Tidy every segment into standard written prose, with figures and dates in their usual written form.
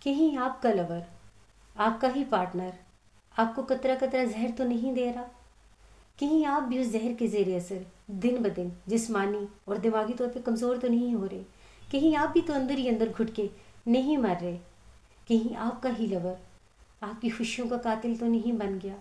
कहीं आपका लवर, आपका ही पार्टनर आपको कतरा कतरा जहर तो नहीं दे रहा? कहीं आप भी उस जहर के ज़ेर असर दिन ब दिन जिस्मानी और दिमागी तौर पे कमज़ोर तो नहीं हो रहे? कहीं आप भी तो अंदर ही अंदर घुट के नहीं मर रहे? कहीं आपका ही लवर आपकी खुशियों का कातिल तो नहीं बन गया?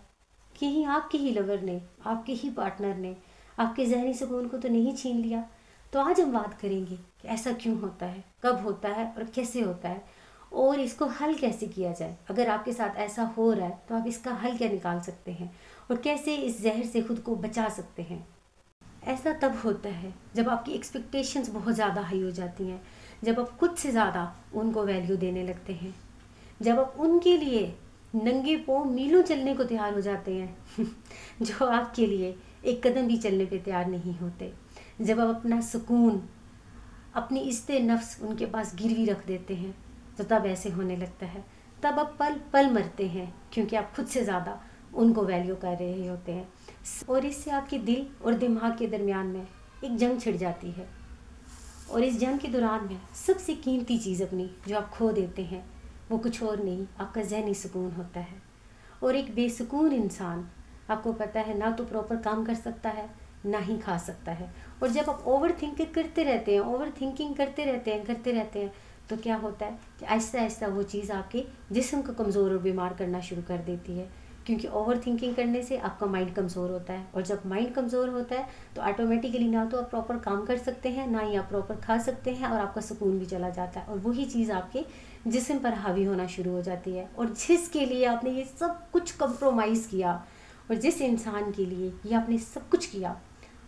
कहीं आपके ही लवर ने, आपके ही पार्टनर ने आपके ज़हनी सुकून को तो नहीं छीन लिया? तो आज हम बात करेंगे कि ऐसा क्यों होता है, कब होता है और कैसे होता है, और इसको हल कैसे किया जाए। अगर आपके साथ ऐसा हो रहा है तो आप इसका हल क्या निकाल सकते हैं और कैसे इस जहर से खुद को बचा सकते हैं। ऐसा तब होता है जब आपकी एक्सपेक्टेशंस बहुत ज़्यादा हाई हो जाती हैं, जब आप खुद से ज़्यादा उनको वैल्यू देने लगते हैं, जब आप उनके लिए नंगे पाँव मीलों चलने को तैयार हो जाते हैं जो आपके लिए एक कदम भी चलने पे तैयार नहीं होते, जब आप अपना सुकून, अपनी इज्जत नफ्स उनके पास गिरवी रख देते हैं, तो तब ऐसे होने लगता है। तब आप पल पल मरते हैं क्योंकि आप खुद से ज़्यादा उनको वैल्यू कर रहे होते हैं, और इससे आपके दिल और दिमाग के दरमियान में एक जंग छिड़ जाती है। और इस जंग के दौरान में सबसे कीमती चीज़ अपनी जो आप खो देते हैं वो कुछ और नहीं, आपका ज़हनी सुकून होता है। और एक बेसुकून इंसान, आपको पता है, ना तो प्रॉपर काम कर सकता है ना ही खा सकता है। और जब आप ओवर थिंकिंग करते रहते हैं तो क्या होता है कि आहिस्ता आहिस्ता वो चीज़ आपके जिस्म को कमज़ोर और बीमार करना शुरू कर देती है, क्योंकि ओवर थिंकिंग करने से आपका माइंड कमज़ोर होता है, और जब माइंड कमज़ोर होता है तो ऑटोमेटिकली ना तो आप प्रॉपर काम कर सकते हैं, ना ही आप प्रॉपर खा सकते हैं, और आपका सुकून भी चला जाता है, और वही चीज़ आपके जिस्म पर हावी होना शुरू हो जाती है। और जिसके लिए आपने ये सब कुछ कंप्रोमाइज़ किया, और जिस इंसान के लिए ये आपने सब कुछ किया,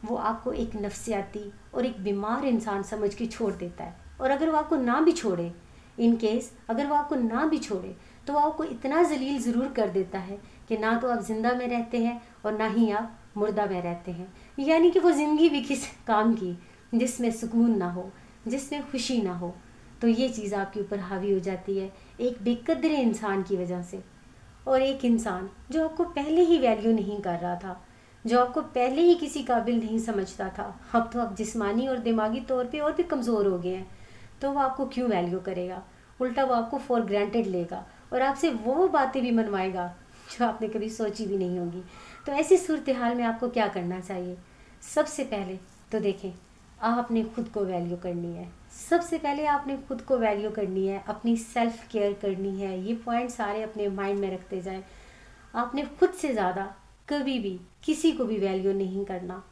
वो आपको एक नफ्सियाती और एक बीमार इंसान समझ के छोड़ देता है। और अगर वो आपको ना भी छोड़े, इन केस अगर वो आपको ना भी छोड़े, तो वो आपको इतना जलील ज़रूर कर देता है कि ना तो आप ज़िंदा में रहते हैं और ना ही आप मुर्दा में रहते हैं। यानी कि वो ज़िंदगी भी किस काम की जिसमें सुकून ना हो, जिसमें खुशी ना हो। तो ये चीज़ आपके ऊपर हावी हो जाती है एक बेकदरे इंसान की वजह से। और एक इंसान जो आपको पहले ही वैल्यू नहीं कर रहा था, जो आपको पहले ही किसी काबिल नहीं समझता था, अब तो आप जिस्मानी और दिमागी तौर पे और भी कमज़ोर हो गए हैं, तो वो आपको क्यों वैल्यू करेगा? उल्टा वो आपको फॉर ग्रांटेड लेगा और आपसे वो बातें भी मनवाएगा जो आपने कभी सोची भी नहीं होगी। तो ऐसी सूरत हाल में आपको क्या करना चाहिए? सबसे पहले तो देखें, आपने खुद को वैल्यू करनी है। सबसे पहले आपने खुद को वैल्यू करनी है, अपनी सेल्फ केयर करनी है। ये पॉइंट सारे अपने माइंड में रखते जाएं। आपने खुद से ज़्यादा कभी भी किसी को भी वैल्यू नहीं करना।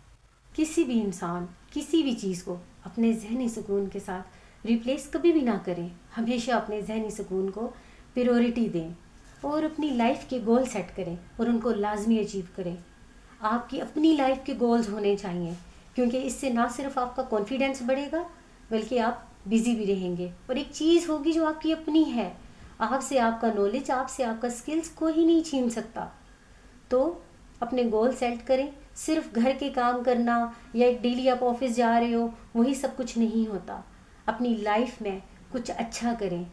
किसी भी इंसान, किसी भी चीज़ को अपने जहनी सुकून के साथ रिप्लेस कभी भी ना करें। हमेशा अपने जहनी सुकून को प्रायोरिटी दें और अपनी लाइफ के गोल सेट करें और उनको लाजमी अचीव करें। आपकी अपनी लाइफ के गोल्स होने चाहिए, क्योंकि इससे ना सिर्फ आपका कॉन्फिडेंस बढ़ेगा बल्कि आप बिज़ी भी रहेंगे, और एक चीज़ होगी जो आपकी अपनी है। आपसे आपका नॉलेज, आपसे आपका स्किल्स कोई ही नहीं छीन सकता। तो अपने गोल सेट करें। सिर्फ घर के काम करना या एक डेली आप ऑफिस जा रहे हो वही सब कुछ नहीं होता। अपनी लाइफ में कुछ अच्छा करें,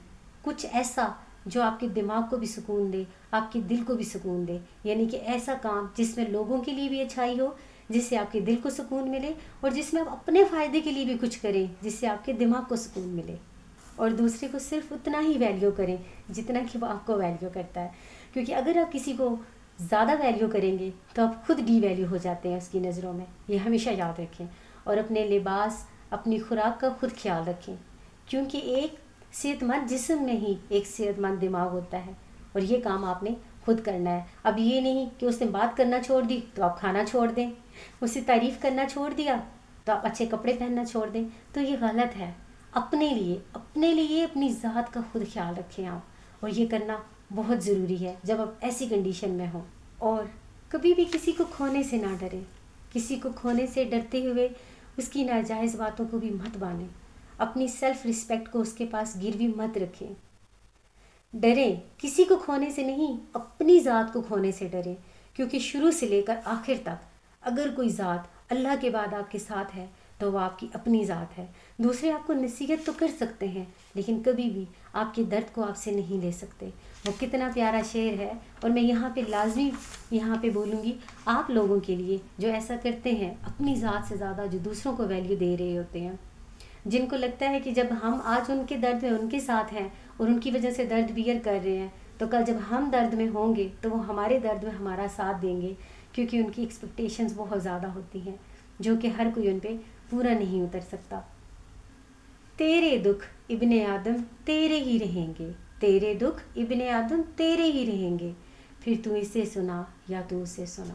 कुछ ऐसा जो आपके दिमाग को भी सुकून दे, आपके दिल को भी सुकून दे। यानी कि ऐसा काम जिसमें लोगों के लिए भी अच्छाई हो, जिससे आपके दिल को सुकून मिले, और जिसमें आप अपने फ़ायदे के लिए भी कुछ करें जिससे आपके दिमाग को सुकून मिले। और दूसरे को सिर्फ उतना ही वैल्यू करें जितना कि वो आपको वैल्यू करता है, क्योंकि अगर आप किसी को ज़्यादा वैल्यू करेंगे तो आप खुद डी वैल्यू हो जाते हैं उसकी नज़रों में। ये हमेशा याद रखें। और अपने लिबास, अपनी खुराक का खुद ख्याल रखें, क्योंकि एक सेहतमंद जिस्म में ही एक सेहतमंद दिमाग होता है, और ये काम आपने खुद करना है। अब ये नहीं कि उसने बात करना छोड़ दी तो आप खाना छोड़ दें, उससे तारीफ़ करना छोड़ दिया तो आप अच्छे कपड़े पहनना छोड़ दें, तो ये गलत है। अपने लिए अपनी ज़ात का खुद ख्याल रखें आप, और ये करना बहुत ज़रूरी है जब आप ऐसी कंडीशन में हो। और कभी भी किसी को खोने से ना डरें। किसी को खोने से डरते हुए उसकी नाजायज़ बातों को भी मत बानें। अपनी सेल्फ रिस्पेक्ट को उसके पास गिरवी मत रखें। डरें किसी को खोने से नहीं, अपनी ज़ात को खोने से डरें, क्योंकि शुरू से लेकर आखिर तक अगर कोई ज़ात अल्लाह के बाद आपके साथ है तो वह आपकी अपनी ज़ात है। दूसरे आपको नसीहत तो कर सकते हैं, लेकिन कभी भी आपके दर्द को आपसे नहीं ले सकते। वो कितना प्यारा शेर है, और मैं यहाँ पे लाजमी बोलूँगी आप लोगों के लिए जो ऐसा करते हैं, अपनी ज़ात से ज़्यादा जो दूसरों को वैल्यू दे रहे होते हैं, जिनको लगता है कि जब हम आज उनके दर्द में उनके साथ हैं اور ان کی وجہ سے درد بیئر کر رہے ہیں، تو کل جب ہم درد میں ہوں گے تو وہ ہمارے درد میں ہمارا ساتھ دیں گے، کیونکہ ان کی ایکسپیکٹیشنز بہت زیادہ ہوتی ہیں جو کہ ہر کوئی ان پہ پورا نہیں اتر سکتا۔ تیرے دکھ ابن آدم تیرے ہی رہیں گے، تیرے دکھ ابن آدم تیرے ہی رہیں گے، پھر تو اسے سنا یا تو اسے سنا۔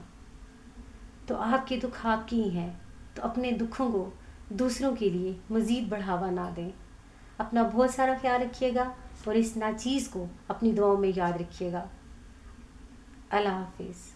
تو آپ کے دکھ آپ کی ہیں، تو اپنے دکھوں کو دوسروں کے لیے مزید بڑھاوا نہ دیں۔ اپنا بہت سارا خیال رکھیے گا اور اس ناچیز کو اپنی دعاؤں میں یاد رکھیے گا۔ اللہ حافظ۔